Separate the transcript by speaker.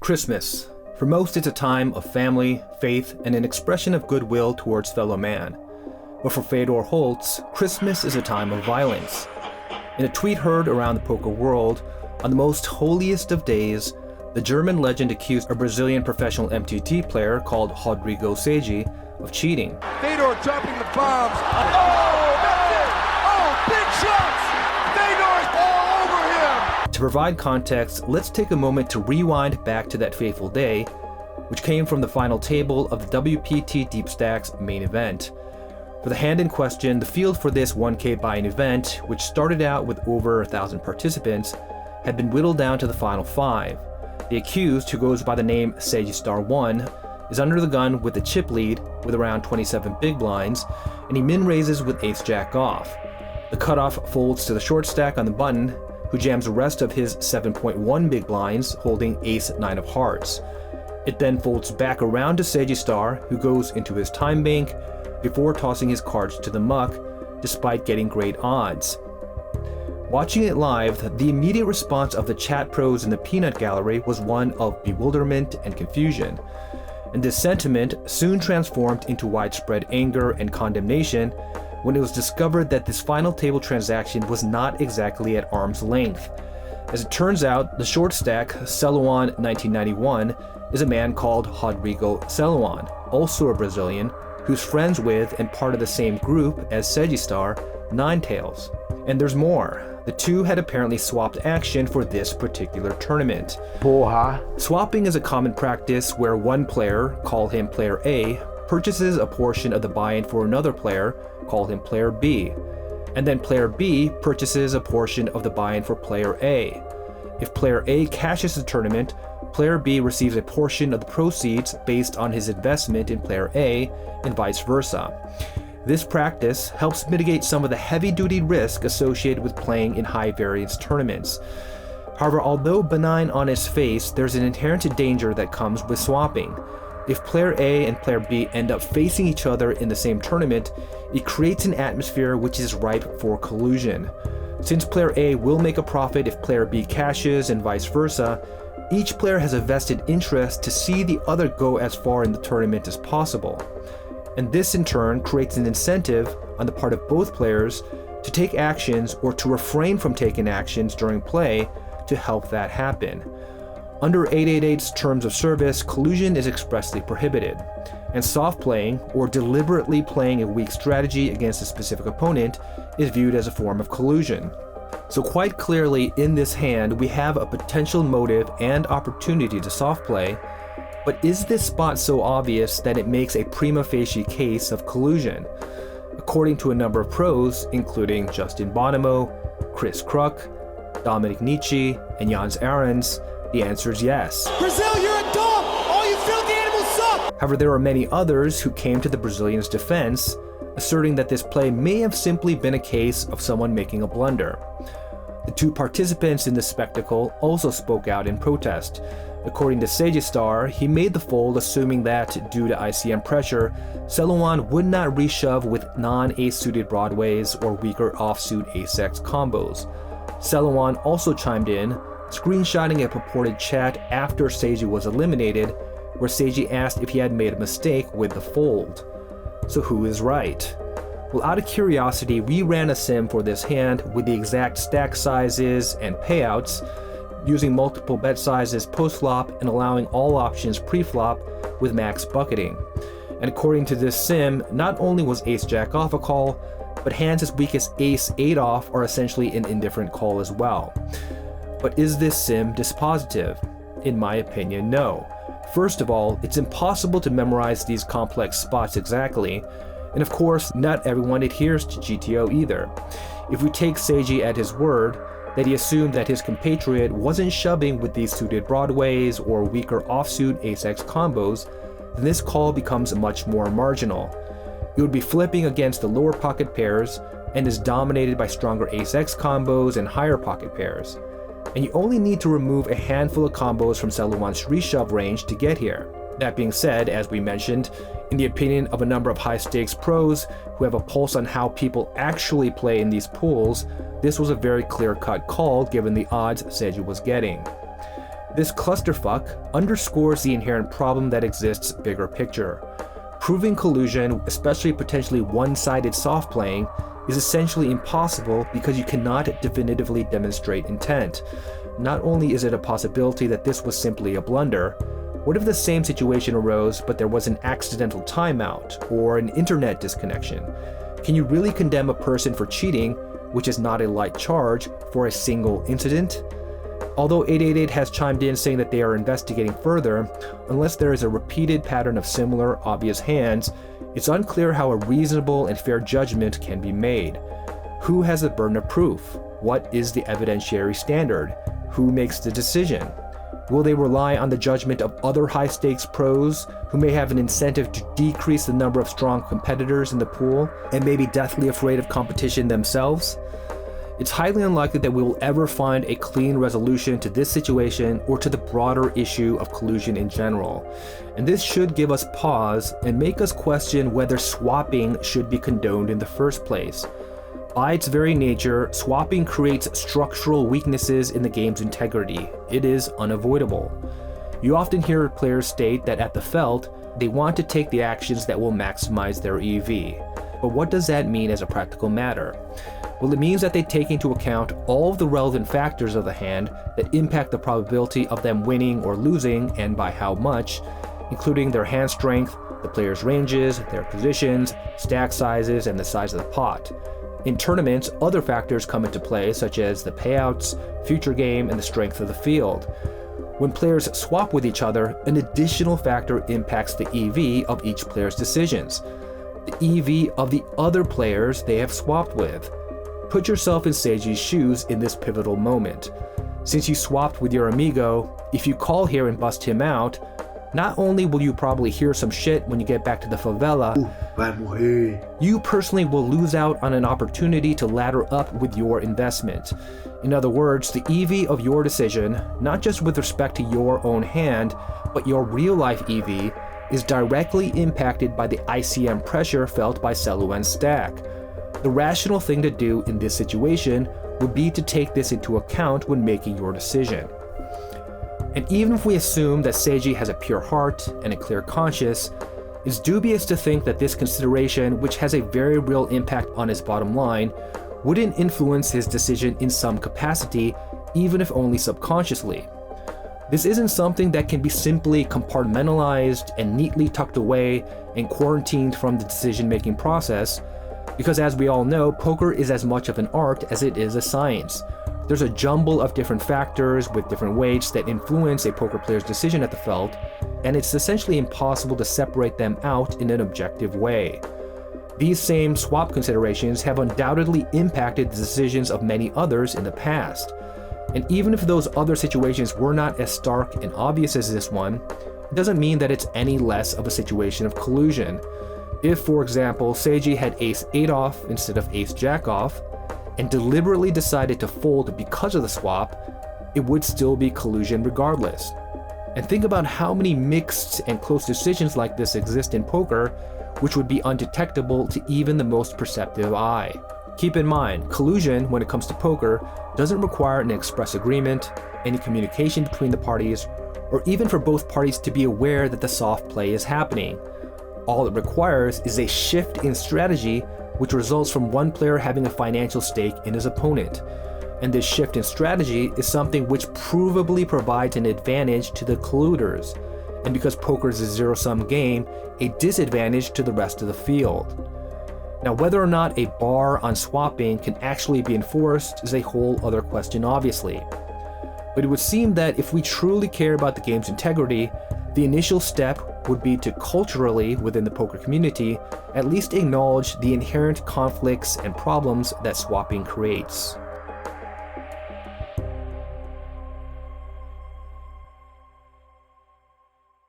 Speaker 1: Christmas. For most, it's a time of family, faith, and an expression of goodwill towards fellow man. But for Fedor Holz, Christmas is a time of violence. In a tweet heard around the poker world, on the most holiest of days, the German legend accused a Brazilian professional MTT player called Rodrigo Sage of cheating.
Speaker 2: Fedor dropping the bombs. Oh, that's it! Oh, big shots! Fedor's all over him!
Speaker 1: To provide context, let's take a moment to rewind back to that fateful day, which came from the final table of the WPT Deep Stacks main event. For the hand in question, the field for this 1K buy-in event, which started out with over 1,000 participants, had been whittled down to the final 5. The accused, who goes by the name Sagestar1, is under the gun with the chip lead with around 27 big blinds, and he min raises with ace-jack off. The cutoff folds to the short stack on the button, who jams the rest of his 7.1 big blinds, holding ace-9 of hearts. It then folds back around to Sagestar, who goes into his time bank before tossing his cards to the muck, despite getting great odds. Watching it live, the immediate response of the chat pros in the peanut gallery was one of bewilderment and confusion. And this sentiment soon transformed into widespread anger and condemnation when it was discovered that this final table transaction was not exactly at arm's length. As it turns out, the short stack, Celuan 1991, is a man called Rodrigo Celuan, also a Brazilian, who's friends with and part of the same group as Sagestar, Ninetales. And there's more. The two had apparently swapped action for this particular tournament.
Speaker 3: Porra.
Speaker 1: Swapping is a common practice where one player, call him player A, purchases a portion of the buy-in for another player, call him player B, and then player B purchases a portion of the buy-in for player A. If player A cashes the tournament, player B receives a portion of the proceeds based on his investment in player A, and vice versa. This practice helps mitigate some of the heavy-duty risk associated with playing in high-variance tournaments. However, although benign on its face, there's an inherent danger that comes with swapping. If player A and player B end up facing each other in the same tournament, it creates an atmosphere which is ripe for collusion. Since player A will make a profit if player B cashes and vice versa, each player has a vested interest to see the other go as far in the tournament as possible. And this in turn creates an incentive on the part of both players to take actions or to refrain from taking actions during play to help that happen. Under 888's terms of service, collusion is expressly prohibited, and soft playing, or deliberately playing a weak strategy against a specific opponent, is viewed as a form of collusion. So quite clearly in this hand, we have a potential motive and opportunity to soft play, but is this spot so obvious that it makes a prima facie case of collusion? According to a number of pros, including Justin Bonomo, Chris Kruk, Dominic Nietzsche, and Jans Arons, the answer is yes.
Speaker 4: Brazil, you're a dog! All you filthy animals suck!
Speaker 1: However, there are many others who came to the Brazilians' defense, asserting that this play may have simply been a case of someone making a blunder. The two participants in this spectacle also spoke out in protest. According to Sagestar, he made the fold assuming that, due to ICM pressure, Celuan would not reshove with non-ace-suited broadways or weaker offsuit ace-x combos. Celuan also chimed in, screenshotting a purported chat after Sage was eliminated, where Sage asked if he had made a mistake with the fold. So who is right? Well, out of curiosity, we ran a sim for this hand with the exact stack sizes and payouts, using multiple bet sizes post-flop and allowing all options pre-flop with max bucketing. And according to this sim, not only was ace-jack off a call, but hands as weak as ace-8 off are essentially an indifferent call as well. But is this sim dispositive? In my opinion, no. First of all, it's impossible to memorize these complex spots exactly, and of course, not everyone adheres to GTO either. If we take Sage at his word, that he assumed that his compatriot wasn't shoving with these suited broadways or weaker offsuit ace-x combos, then this call becomes much more marginal. It would be flipping against the lower pocket pairs and is dominated by stronger ace-x combos and higher pocket pairs. And you only need to remove a handful of combos from Celuan's reshove range to get here. That being said, as we mentioned, in the opinion of a number of high-stakes pros who have a pulse on how people actually play in these pools, this was a very clear-cut call given the odds Sage was getting. This clusterfuck underscores the inherent problem that exists bigger picture. Proving collusion, especially potentially one-sided soft playing, is essentially impossible because you cannot definitively demonstrate intent. Not only is it a possibility that this was simply a blunder, what if the same situation arose but there was an accidental timeout or an internet disconnection? Can you really condemn a person for cheating, which is not a light charge, for a single incident? Although 888 has chimed in saying that they are investigating further, unless there is a repeated pattern of similar, obvious hands, it's unclear how a reasonable and fair judgment can be made. Who has the burden of proof? What is the evidentiary standard? Who makes the decision? Will they rely on the judgment of other high-stakes pros who may have an incentive to decrease the number of strong competitors in the pool and may be deathly afraid of competition themselves? It's highly unlikely that we will ever find a clean resolution to this situation or to the broader issue of collusion in general. And this should give us pause and make us question whether swapping should be condoned in the first place. By its very nature, swapping creates structural weaknesses in the game's integrity. It is unavoidable. You often hear players state that at the felt, they want to take the actions that will maximize their EV. But what does that mean as a practical matter? Well, it means that they take into account all of the relevant factors of the hand that impact the probability of them winning or losing, and by how much, including their hand strength, the player's ranges, their positions, stack sizes, and the size of the pot. In tournaments, other factors come into play, such as the payouts, future game, and the strength of the field. When players swap with each other, an additional factor impacts the EV of each player's decisions, the EV of the other players they have swapped with. Put yourself in Seiji's shoes in this pivotal moment. Since you swapped with your amigo, if you call here and bust him out, not only will you probably hear some shit when you get back to the favela, you personally will lose out on an opportunity to ladder up with your investment. In other words, the EV of your decision, not just with respect to your own hand, but your real-life EV, is directly impacted by the ICM pressure felt by Seluen's stack. The rational thing to do in this situation would be to take this into account when making your decision. And even if we assume that Seiji has a pure heart and a clear conscience, it's dubious to think that this consideration, which has a very real impact on his bottom line, wouldn't influence his decision in some capacity, even if only subconsciously. This isn't something that can be simply compartmentalized and neatly tucked away and quarantined from the decision-making process, because as we all know, poker is as much of an art as it is a science. There's a jumble of different factors with different weights that influence a poker player's decision at the felt, and it's essentially impossible to separate them out in an objective way. These same swap considerations have undoubtedly impacted the decisions of many others in the past. And even if those other situations were not as stark and obvious as this one, it doesn't mean that it's any less of a situation of collusion. If, for example, Seiji had ace-8 off instead of ace-jack off, and deliberately decided to fold because of the swap, it would still be collusion regardless. And think about how many mixed and close decisions like this exist in poker, which would be undetectable to even the most perceptive eye. Keep in mind, collusion, when it comes to poker, doesn't require an express agreement, any communication between the parties, or even for both parties to be aware that the soft play is happening. All it requires is a shift in strategy, which results from one player having a financial stake in his opponent. And this shift in strategy is something which provably provides an advantage to the colluders, and because poker is a zero-sum game, a disadvantage to the rest of the field. Now, whether or not a bar on swapping can actually be enforced is a whole other question, obviously. But it would seem that if we truly care about the game's integrity, the initial step would be to culturally, within the poker community, at least acknowledge the inherent conflicts and problems that swapping creates.